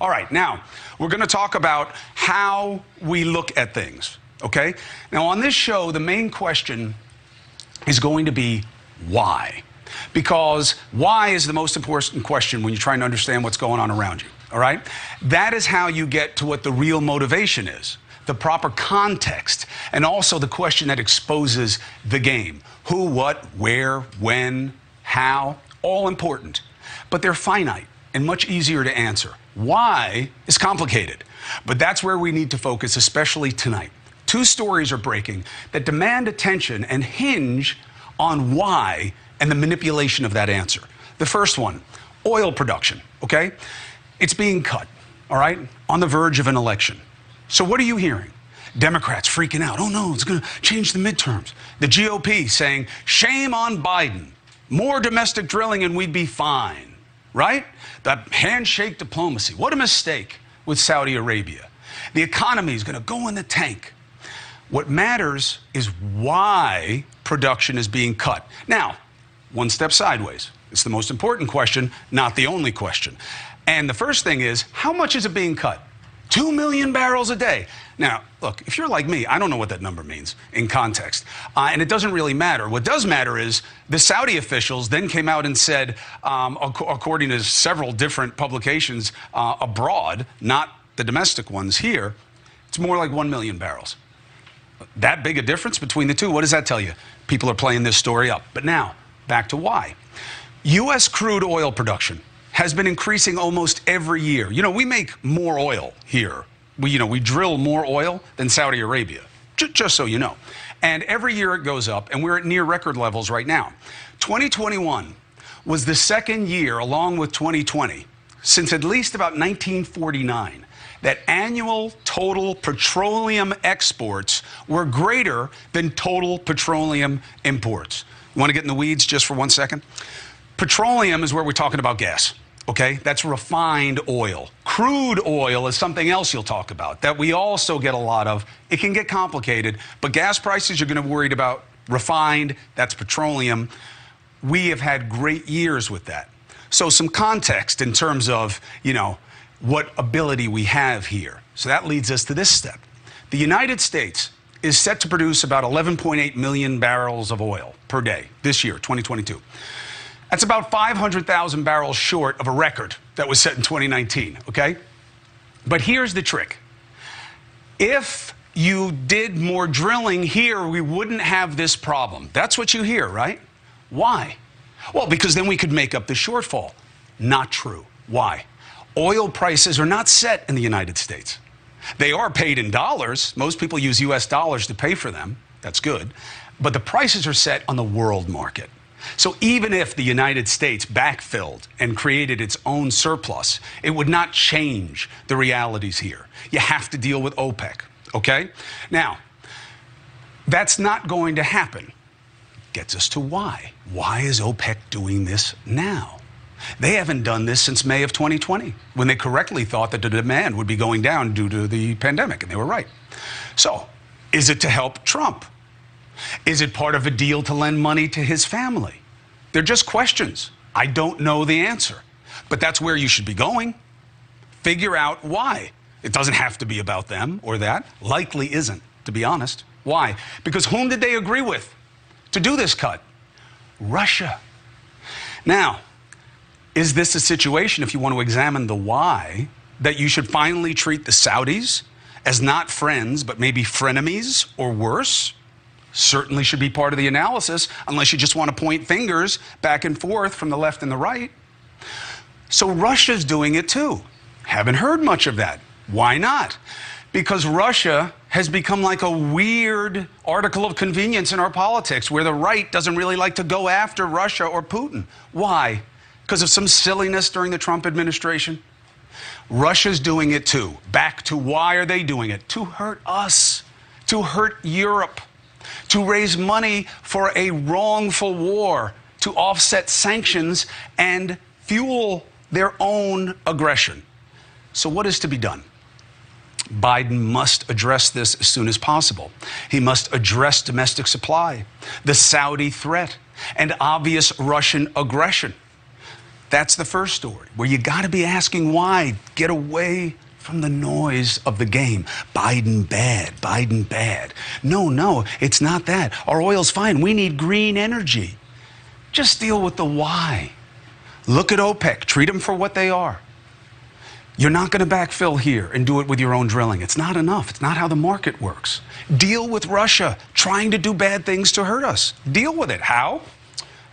All right, now we're going to talk about how we look at things, okay? Now on this show, the main question is going to be why? Because why is the most important question when you're trying to understand what's going on around you, all right? That is how you get to what the real motivation is, the proper context, and also the question that exposes the game. Who, what, where, when, how, all important. But they're finite and much easier to answer. Why is complicated, but that's where we need to focus, especially tonight. Two stories are breaking that demand attention and hinge on why and the manipulation of that answer. The first one, oil production, okay? It's being cut, all right, on the verge of an election. So what are you hearing? Democrats freaking out. Oh no, it's going to change the midterms. The GOP saying, shame on Biden. More domestic drilling and we'd be fine, right? That handshake diplomacy. What a mistake with Saudi Arabia. The economy is going to go in the tank. What matters is why production is being cut. Now, one step sideways. It's the most important question, not the only question. And the first thing is, how much is it being cut? 2 million barrels a day. Now, look, if you're like me, I don't know what that number means in context. And it doesn't really matter. What does matter is the Saudi officials then came out and said, according to several different publications abroad, not the domestic ones here, it's more like 1 million barrels. That big a difference between the two? What does that tell you? People are playing this story up. But now, back to why. U.S. crude oil production has been increasing almost every year. You know, we make more oil here. We drill more oil than Saudi Arabia, just so you know. And every year it goes up, and we're at near record levels right now. 2021 was the second year, along with 2020, since at least about 1949, that annual total petroleum exports were greater than total petroleum imports. You want to get in the weeds just for 1 second? Petroleum is where we're talking about gas. Okay, that's refined oil. Crude oil is something else you'll talk about that we also get a lot of. It can get complicated, but gas prices you're going to be worried about. Refined, that's petroleum. We have had great years with that. So some context in terms of, what ability we have here. So that leads us to this step. The United States is set to produce about 11.8 million barrels of oil per day this year, 2022. That's about 500,000 barrels short of a record that was set in 2019, okay? But here's the trick. If you did more drilling here, we wouldn't have this problem. That's what you hear, right? Why? Well, because then we could make up the shortfall. Not true. Why? Oil prices are not set in the United States. They are paid in dollars. Most people use US dollars to pay for them. That's good. But the prices are set on the world market. So even if the United States backfilled and created its own surplus, it would not change the realities here. You have to deal with OPEC, okay? Now, that's not going to happen. Gets us to why. Why is OPEC doing this now? They haven't done this since May of 2020, when they correctly thought that the demand would be going down due to the pandemic, and they were right. So, is it to help Trump? Is it part of a deal to lend money to his family? They're just questions. I don't know the answer. But that's where you should be going. Figure out why. It doesn't have to be about them or that. Likely isn't, to be honest. Why? Because whom did they agree with to do this cut? Russia. Now, is this a situation, if you want to examine the why, that you should finally treat the Saudis as not friends, but maybe frenemies or worse? Certainly should be part of the analysis, unless you just want to point fingers back and forth from the left and the right. So Russia's doing it too. Haven't heard much of that. Why not? Because Russia has become like a weird article of convenience in our politics, where the right doesn't really like to go after Russia or Putin. Why? Because of some silliness during the Trump administration? Russia's doing it too. Back to why are they doing it? To hurt us, to hurt Europe, to raise money for a wrongful war, to offset sanctions and fuel their own aggression. So what is to be done? Biden must address this as soon as possible. He must address domestic supply, the Saudi threat, and obvious Russian aggression. That's the first story, where you got to be asking why. Get away from the noise of the game. Biden bad, Biden bad. No, it's not that. Our oil's fine. We need green energy. Just deal with the why. Look at OPEC. Treat them for what they are. You're not going to backfill here and do it with your own drilling. It's not enough. It's not how the market works. Deal with Russia trying to do bad things to hurt us. Deal with it. How?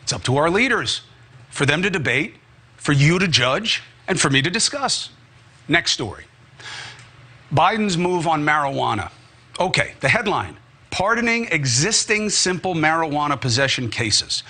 It's up to our leaders, for them to debate, for you to judge, and for me to discuss. Next story. Biden's move on marijuana. Okay, the headline: pardoning existing simple marijuana possession cases.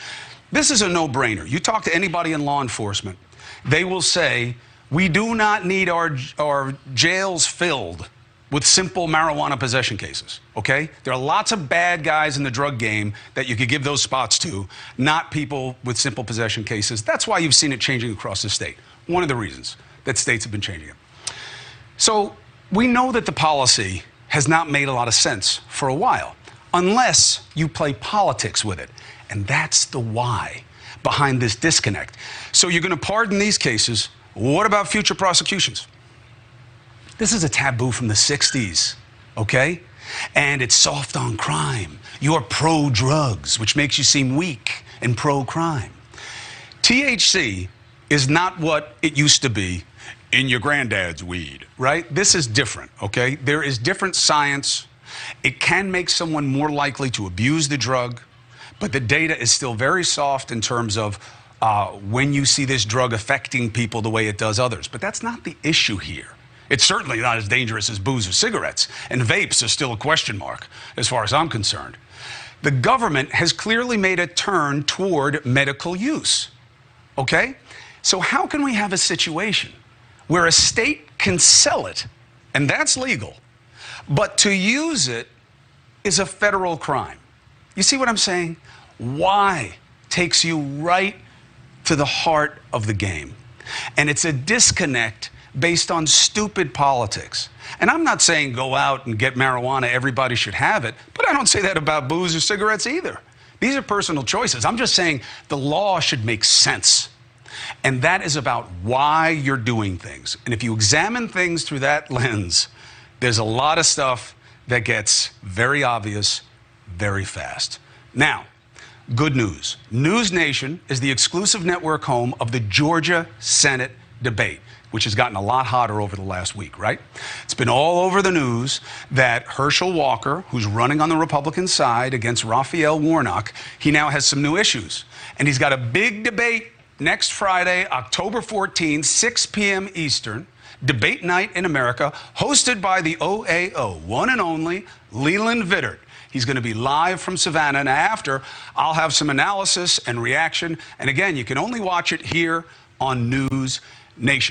This is a no-brainer. You talk to anybody in law enforcement, they will say, we do not need our jails filled with simple marijuana possession cases, okay? There are lots of bad guys in the drug game that you could give those spots to, not people with simple possession cases. That's why you've seen it changing across the state. One of the reasons that states have been changing it. So we know that the policy has not made a lot of sense for a while, unless you play politics with it. And that's the why behind this disconnect. So you're going to pardon these cases. What about future prosecutions? This is a taboo from the 60s, okay? And it's soft on crime. You're pro-drugs, which makes you seem weak, and pro-crime. THC is not what it used to be in your granddad's weed, right? This is different, okay? There is different science. It can make someone more likely to abuse the drug, but the data is still very soft in terms of when you see this drug affecting people the way it does others. But that's not the issue here. It's certainly not as dangerous as booze or cigarettes, and vapes are still a question mark as far as I'm concerned. The government has clearly made a turn toward medical use, okay? So how can we have a situation where a state can sell it, and that's legal, but to use it is a federal crime? You see what I'm saying? Why takes you right to the heart of the game. And it's a disconnect based on stupid politics. And I'm not saying go out and get marijuana, everybody should have it, but I don't say that about booze or cigarettes either. These are personal choices. I'm just saying the law should make sense. And that is about why you're doing things. And if you examine things through that lens, there's a lot of stuff that gets very obvious very fast. Now, good news. News Nation is the exclusive network home of the Georgia Senate debate, which has gotten a lot hotter over the last week, right? It's been all over the news that Herschel Walker, who's running on the Republican side against Raphael Warnock, he now has some new issues. And he's got a big debate next Friday, October 14, 6 p.m. Eastern, debate night in America, hosted by the OAO, one and only Leland Vittert. He's going to be live from Savannah, and after, I'll have some analysis and reaction. And again, you can only watch it here on News Nation.